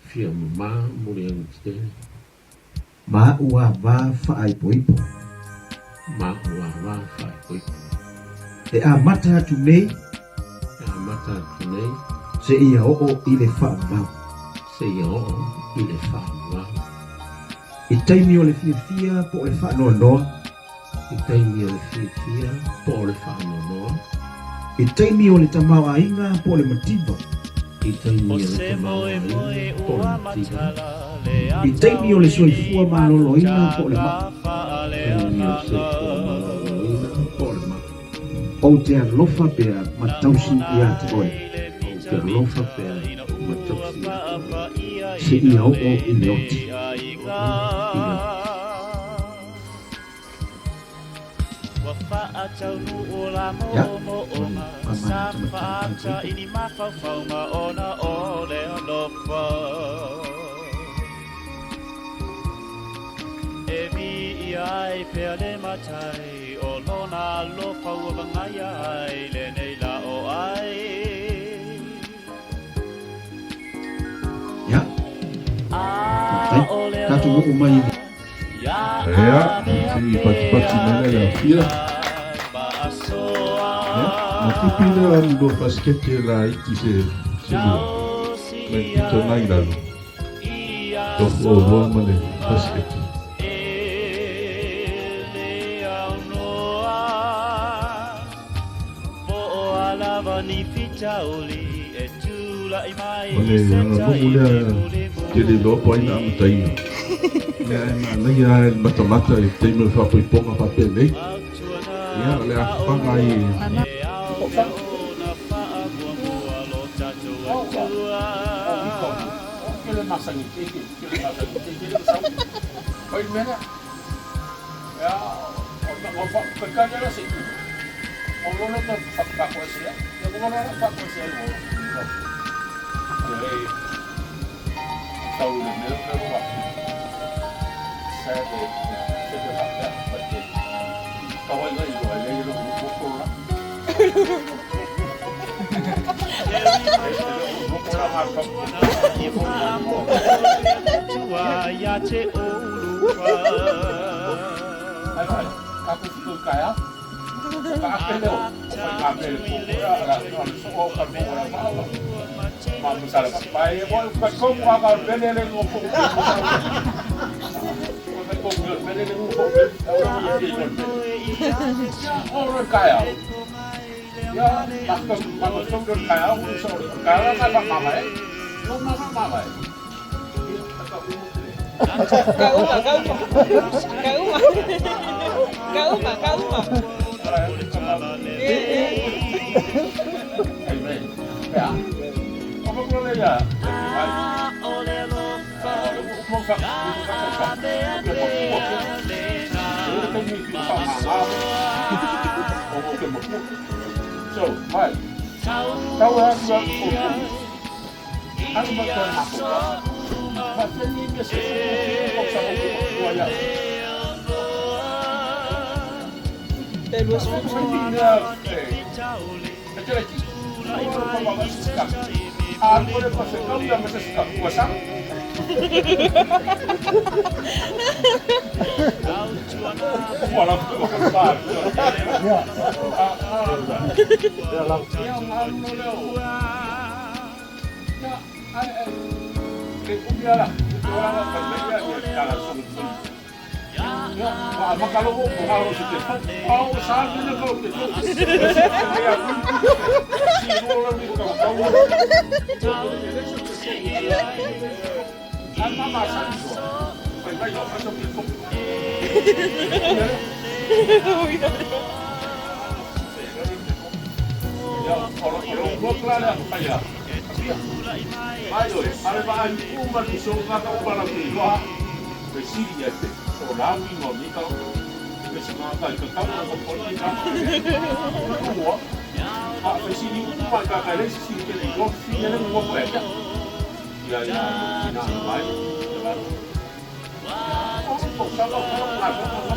Fia mama muri ang te. Ma ua va fai poipo. Ma ua va fai poipo. E a mata tu nei. E a mata tu nei. Se ia o i le fa mau. Se ia o i le fa mau. I taimi o le fia po le fa noa noa. I taimi o le fia po le fa noa noa. I taimi o le tamau ainga po le matiba. I taimi o le tamau ainga po le matiba. I taimi o le soifua maloloina po le ma. Taimi o le soifua maloloina po le ma. O te alofa pea matausi ia te oe. O te alofa pea matausi ia te oe. Se ia o i le oti. Ya, ini mafau ma ona ole lofa Evi ai pele matai o lona lofa o bangaya le nei la o ai Ya. Katu mo umay. Ya, si pati-pati mana la fia. Makipila ang do basket la iki se lu. Ito na ilalu. Tofo lo mane basket. Ole mula kele lo point am taino. Ya na ya mata-mata taino fa poi ponga papel eh. Ya le apangai Oi mena. Ya, orang pekerja lah sih. Orang orang tu pak kuasa. Yang orang orang pak kuasa itu. Jadi, tahu ni mereka buat. Saya tak ya, betul. Kawan saya juga ada yang buku lah. Buku lah macam. Aku suka kaya. Kakek kakek suka kerja orang mau misalnya bayi mau kau akan beli ngumpul orang kaya ya maksud kaya kaya apa mama lo mama Kauma. Ya. Apa boleh ya? So, Mike, tahu harus aku bakal masuk. Macam ni biasa aku sama dua ya. Terus boleh pasal kau dah macam suka kuasang. Walau tu besar. Ya. Dalam yang malu leu. Ya, dia lah. Orang akan belajar dia dalam sungguh. Ya, kalau harus itu, kau sahaja kau itu. Mama sahaja. Baik macam itu. Ya, kalau gua kelar apa ya? Ayo, ada bahan umat di surga kau barang gua. Bersih tu. Orang minum ni kalau kesemangat kita nak politik semua, apa sih ni umat kakak ni sih kita ni kopi ni semua mereka, ya kita baik, oh kalau apa,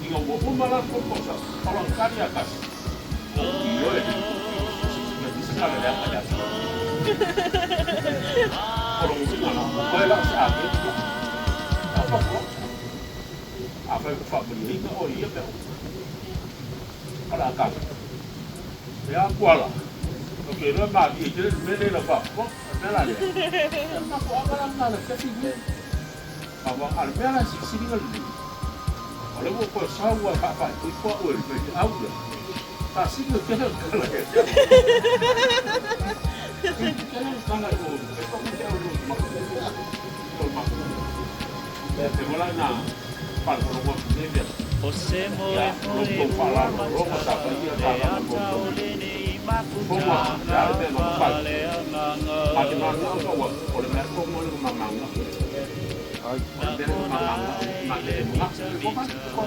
ni orang malah proposal, kalau karya kas, iyo ni sekarang ada apa? Kalau Vai lá, se abre. Apa kok? Apa yang kau beli? Oh iya dah. Kalau agak, ya kuala. Okey, lo mati je, beli lah pak. Kok, mana dia? Aku apa nak nak kasi dia? Apa ada si sini kan? Kalau kau sawa apa? Ikut awal, beli awal. Tak sini kita kalau ya. Kita sangat dulu. Kita mesti dulu makan. Te mola na para o dia. Você moe moe roba tapa ia tapa olene mafuta vale amanga Ate manga o wa o le mer ko mo le mamanga. Ai, de mamanga, ma le ma. Ko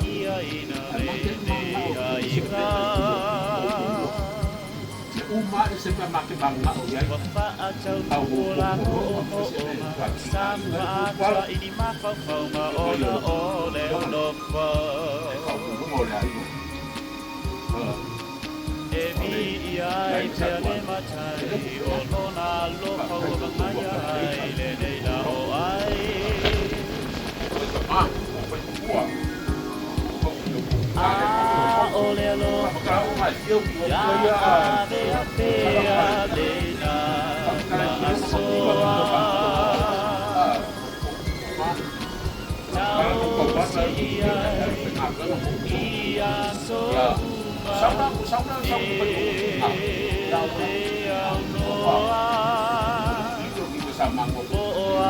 ia ina ia Uma e sempre make banga o ia. Au bola ko sama ata ini mafau ma ola ole ono fa Evi ai tele matai olona lo fa bangaya le le la o ai ole lo ya ave ave alena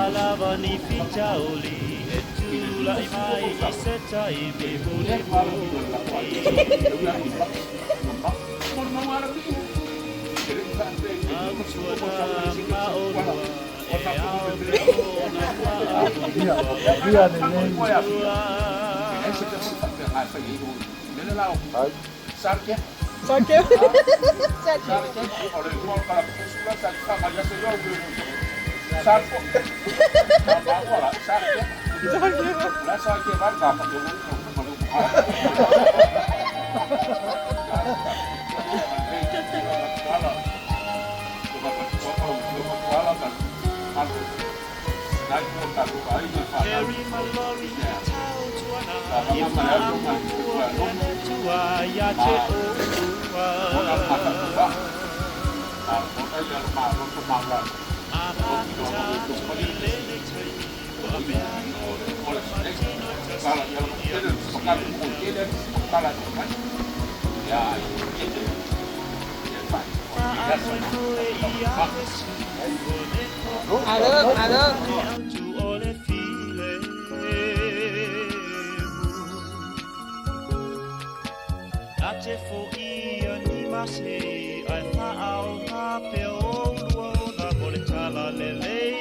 Alavani fichauli etula imai iseta ibi bule Sarkia. Sarkia. Sarkia. Oleh gua kalau sudah saya aja sejauh Sarko. Apa lah Sarkia. Sarkia. Lah Sarkia kan apa tu? Ada. Ate fo ia ni mase ai fa au ha pe o luo na mole tala lele